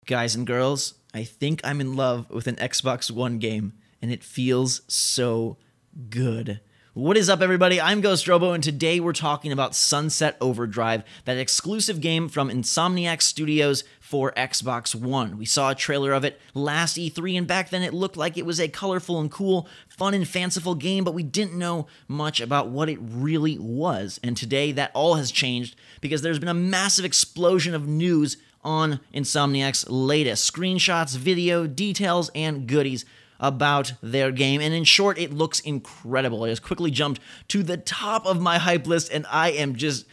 Guys and girls, I think I'm in love with an Xbox One game, and it feels so good. What is up, everybody? I'm GhostRobo, and today we're talking about Sunset Overdrive, that exclusive game from Insomniac Studios for Xbox One. We saw a trailer of it last E3, and back then it looked like it was a colorful and cool, fun and fanciful game, but we didn't know much about what it really was. And today that all has changed because there's been a massive explosion of news on Insomniac's latest screenshots, video, details, and goodies about their game. And in short, it looks incredible. It has quickly jumped to the top of my hype list, and I am just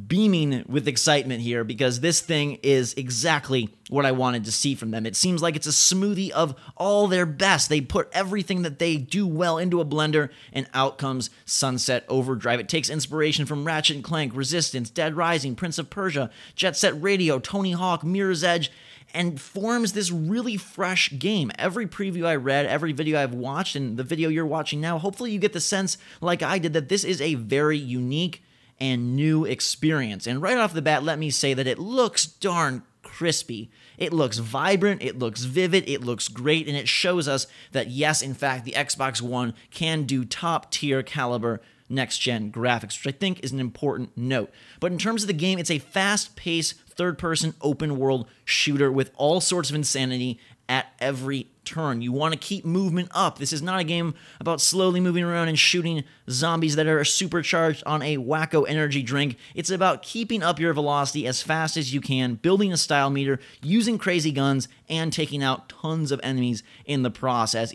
beaming with excitement here because this thing is exactly what I wanted to see from them. It seems like it's a smoothie of all their best. They put everything that they do well into a blender, and out comes Sunset Overdrive. It takes inspiration from Ratchet & Clank, Resistance, Dead Rising, Prince of Persia, Jet Set Radio, Tony Hawk, Mirror's Edge, and forms this really fresh game. Every preview I read, every video I've watched, and the video you're watching now, hopefully you get the sense, like I did, that this is a very unique and new experience. And right off the bat, let me say that it looks darn crispy. It looks vibrant, it looks vivid, it looks great, and it shows us that yes, in fact, the Xbox One can do top-tier caliber next-gen graphics, which I think is an important note. But in terms of the game, it's a fast-paced, third-person, open-world shooter with all sorts of insanity at every turn. You want to keep movement up. This is not a game about slowly moving around and shooting zombies that are supercharged on a wacko energy drink. It's about keeping up your velocity as fast as you can, building a style meter, using crazy guns, and taking out tons of enemies in the process.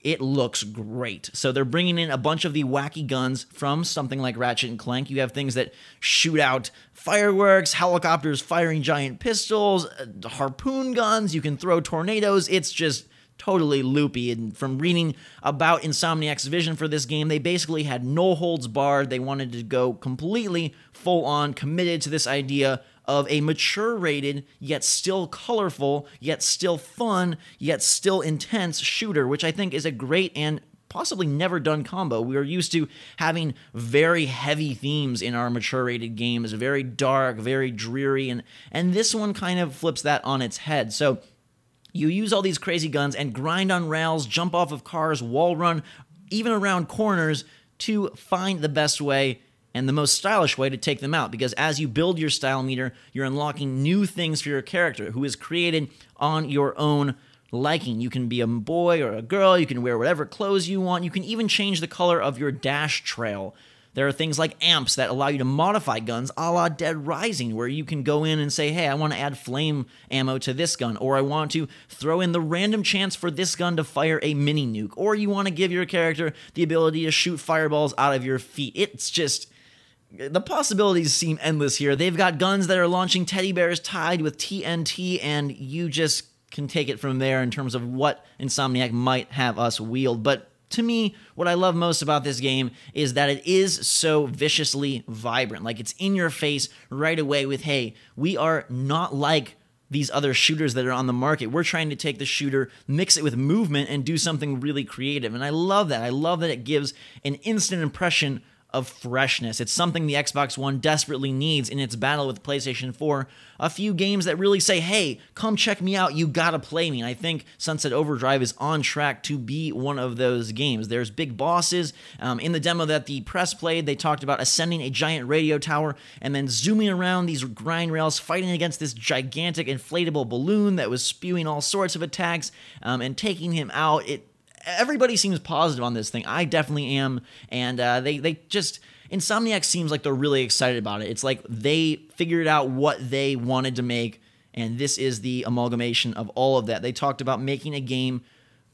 It looks great. So they're bringing in a bunch of the wacky guns from something like Ratchet & Clank. You have things that shoot out fireworks, helicopters firing giant pistols, harpoon guns, you can throw tornadoes. It's just totally loopy. And from reading about Insomniac's vision for this game, they basically had no holds barred. They wanted to go completely full on, committed to this idea of a mature-rated, yet still colorful, yet still fun, yet still intense shooter, which I think is a great and possibly never done combo. We are used to having very heavy themes in our mature-rated games, very dark, very dreary, and this one kind of flips that on its head. So you use all these crazy guns and grind on rails, jump off of cars, wall run, even around corners to find the best way and the most stylish way to take them out, because as you build your style meter, you're unlocking new things for your character, who is created on your own liking. You can be a boy or a girl, you can wear whatever clothes you want, you can even change the color of your dash trail. There are things like amps that allow you to modify guns a la Dead Rising, where you can go in and say, hey, I want to add flame ammo to this gun, or I want to throw in the random chance for this gun to fire a mini nuke, or you want to give your character the ability to shoot fireballs out of your feet. It's just, the possibilities seem endless here. They've got guns that are launching teddy bears tied with TNT, and you just can take it from there in terms of what Insomniac might have us wield. But to me, what I love most about this game is that it is so viciously vibrant. Like, it's in your face right away with, hey, we are not like these other shooters that are on the market. We're trying to take the shooter, mix it with movement, and do something really creative. And I love that. I love that it gives an instant impression of freshness. It's something the Xbox One desperately needs in its battle with PlayStation 4. A few games that really say, hey, come check me out, you gotta play me. And I think Sunset Overdrive is on track to be one of those games. There's big bosses. In the demo that the press played, they talked about ascending a giant radio tower and then zooming around these grind rails, fighting against this gigantic inflatable balloon that was spewing all sorts of attacks and taking him out. Everybody seems positive on this thing. I definitely am, and they just, Insomniac seems like they're really excited about it. It's like they figured out what they wanted to make, and this is the amalgamation of all of that. They talked about making a game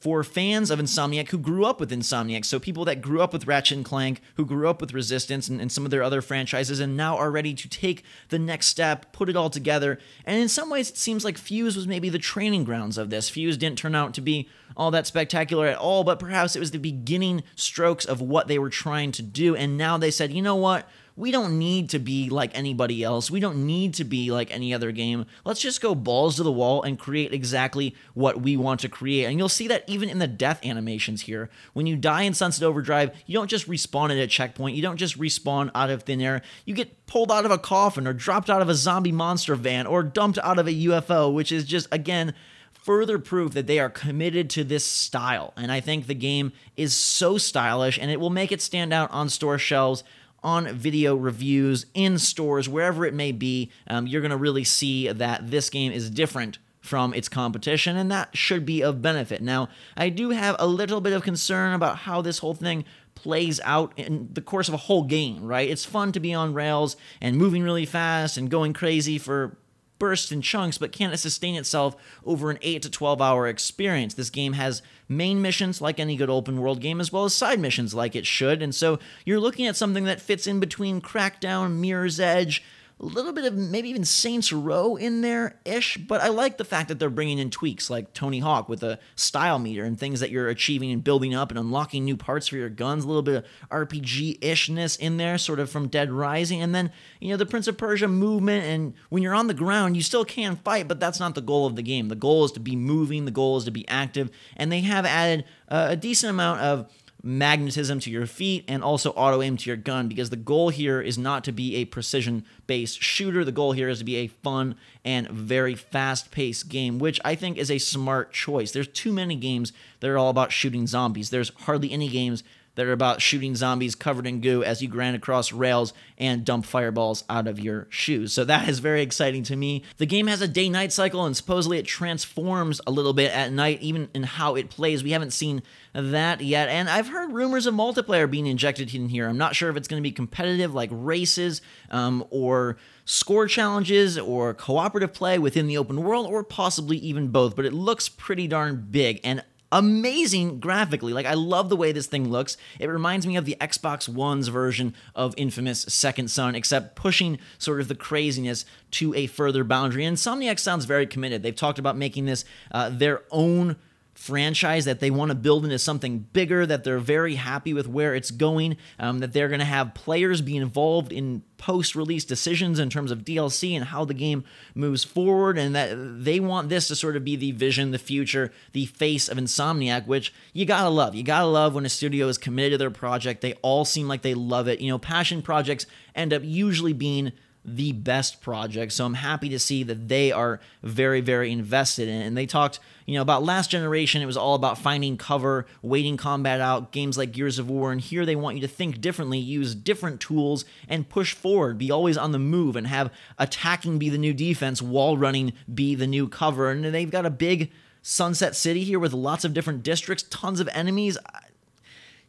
for fans of Insomniac who grew up with Insomniac, so people that grew up with Ratchet & Clank, who grew up with Resistance and some of their other franchises, and now are ready to take the next step, put it all together. And in some ways, it seems like Fuse was maybe the training grounds of this. Fuse didn't turn out to be all that spectacular at all, but perhaps it was the beginning strokes of what they were trying to do, and now they said, you know what? we don't need to be like anybody else. We don't need to be like any other game. Let's just go balls to the wall and create exactly what we want to create. And you'll see that even in the death animations here. When you die in Sunset Overdrive, you don't just respawn at a checkpoint. You don't just respawn out of thin air. You get pulled out of a coffin or dropped out of a zombie monster van or dumped out of a UFO, which is just, again, further proof that they are committed to this style. And I think the game is so stylish, and it will make it stand out on store shelves, on video reviews, in stores, wherever it may be. You're going to really see that this game is different from its competition, and that should be of benefit. Now, I do have a little bit of concern about how this whole thing plays out in the course of a whole game, right? It's fun to be on rails and moving really fast and going crazy for bursts and chunks, but can it sustain itself over an 8 to 12 hour experience? This game has main missions like any good open world game, as well as side missions like it should, and so you're looking at something that fits in between Crackdown, Mirror's Edge, a little bit of maybe even Saints Row in there-ish, but I like the fact that they're bringing in tweaks like Tony Hawk with a style meter and things that you're achieving and building up and unlocking new parts for your guns, a little bit of RPG-ishness in there, sort of from Dead Rising, and then, you know, the Prince of Persia movement, and when you're on the ground, you still can fight, but that's not the goal of the game. The goal is to be moving, the goal is to be active, and they have added a decent amount of magnetism to your feet and also auto aim to your gun, because the goal here is not to be a precision based shooter. The goal here is to be a fun and very fast paced game, which I think is a smart choice. There's too many games that are all about shooting zombies. There's hardly any games that are about shooting zombies covered in goo as you grind across rails and dump fireballs out of your shoes. So that is very exciting to me. The game has a day-night cycle, and supposedly it transforms a little bit at night, even in how it plays. We haven't seen that yet, and I've heard rumors of multiplayer being injected in here. I'm not sure if it's going to be competitive like races or score challenges or cooperative play within the open world, or possibly even both, but it looks pretty darn big and amazing graphically. Like, I love the way this thing looks. It reminds me of the Xbox One's version of Infamous Second Son, except pushing sort of the craziness to a further boundary. And Insomniac sounds very committed. They've talked about making this their own franchise, that they want to build into something bigger, that they're very happy with where it's going, that they're going to have players be involved in post-release decisions in terms of DLC and how the game moves forward, and that they want this to sort of be the vision, the future, the face of Insomniac, which you gotta love. You gotta love when a studio is committed to their project. They all seem like they love it. You know, passion projects end up usually being the best project, so I'm happy to see that they are very, very invested in it. And they talked, you know, about last generation, it was all about finding cover, waiting combat out, games like Gears of War, and here they want you to think differently, use different tools, and push forward, be always on the move, and have attacking be the new defense, wall running be the new cover. And they've got a big Sunset City here with lots of different districts, tons of enemies.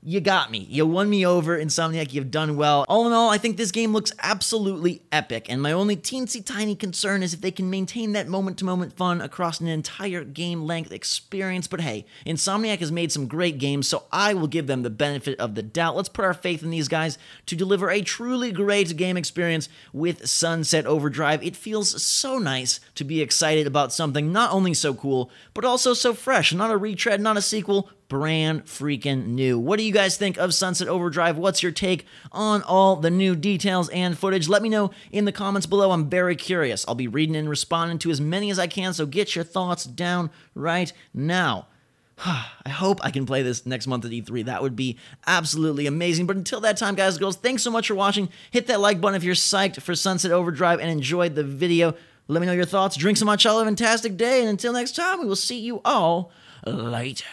You got me. You won me over, Insomniac. You've done well. All in all, I think this game looks absolutely epic, and my only teensy tiny concern is if they can maintain that moment-to-moment fun across an entire game-length experience. But hey, Insomniac has made some great games, so I will give them the benefit of the doubt. Let's put our faith in these guys to deliver a truly great game experience with Sunset Overdrive. It feels so nice to be excited about something not only so cool, but also so fresh. Not a retread, not a sequel, brand freaking new. What do you guys think of Sunset Overdrive? What's your take on all the new details and footage? Let me know in the comments below. I'm very curious. I'll be reading and responding to as many as I can, so get your thoughts down right now. I hope I can play this next month at E3. That would be absolutely amazing. But until that time, guys and girls, thanks so much for watching. Hit that like button if you're psyched for Sunset Overdrive and enjoyed the video. Let me know your thoughts. Drink some much. Have a fantastic day. And until next time, we will see you all later.